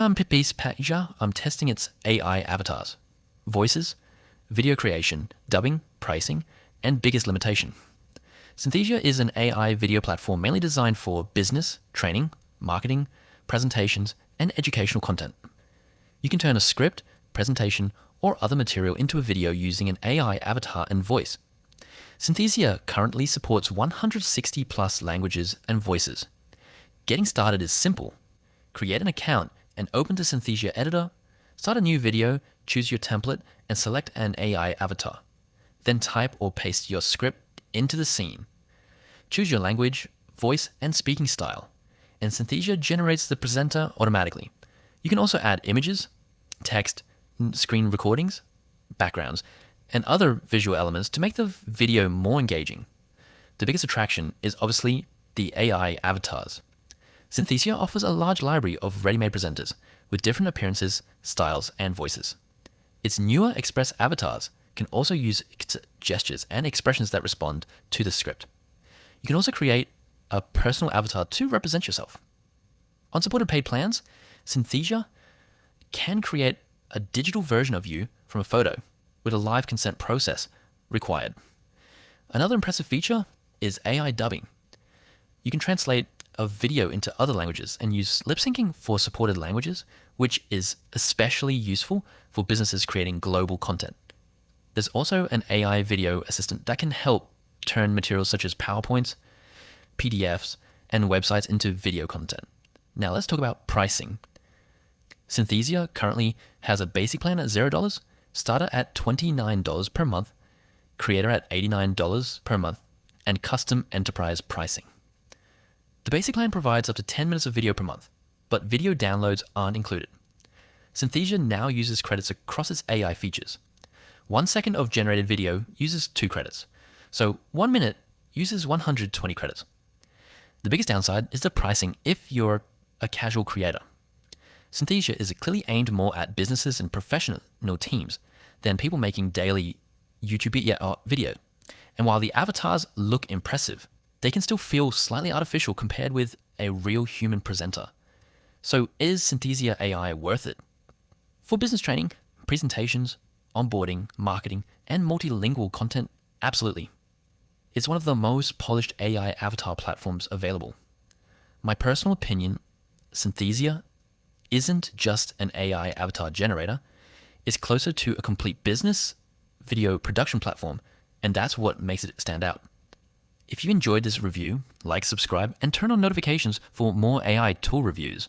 Piece Pager, I'm testing its AI avatars, voices, video creation, dubbing, pricing, and biggest limitation. Synthesia is an AI video platform mainly designed for business, training, marketing, presentations, and educational content. You can turn a script, presentation, or other material into a video using an AI avatar and voice. Synthesia currently supports 160 plus languages and voices. Getting started is simple. Create an account and open the Synthesia editor, start a new video, choose your template, and select an AI avatar. Then type or paste your script into the scene. Choose your language, voice, and speaking style, and Synthesia generates the presenter automatically. You can also add images, text, screen recordings, backgrounds, and other visual elements to make the video more engaging. The biggest attraction is obviously the AI avatars. Synthesia offers a large library of ready-made presenters with different appearances, styles, and voices. Its newer Express avatars can also use gestures and expressions that respond to the script. You can also create a personal avatar to represent yourself. On supported paid plans, Synthesia can create a digital version of you from a photo with a live consent process required. Another impressive feature is AI dubbing. You can translate a video into other languages and use lip syncing for supported languages, which is especially useful for businesses creating global content. There's also an AI video assistant that can help turn materials such as PowerPoints, PDFs, and websites into video content. Now let's talk about pricing. Synthesia currently has a basic plan at $0, starter at $29 per month, creator at $89 per month, and custom enterprise pricing. The basic plan provides up to 10 minutes of video per month, but video downloads aren't included. Synthesia now uses credits across its AI features. 1 second of generated video uses 2 credits, so 1 minute uses 120 credits. The biggest downside is the pricing if you're a casual creator. Synthesia is clearly aimed more at businesses and professional teams than people making daily YouTube video. And while the avatars look impressive, they can still feel slightly artificial compared with a real human presenter. So is Synthesia AI worth it? For business training, presentations, onboarding, marketing, and multilingual content, absolutely. It's one of the most polished AI avatar platforms available. My personal opinion, Synthesia isn't just an AI avatar generator, it's closer to a complete business video production platform, and that's what makes it stand out. If you enjoyed this review, like, subscribe, and turn on notifications for more AI tool reviews.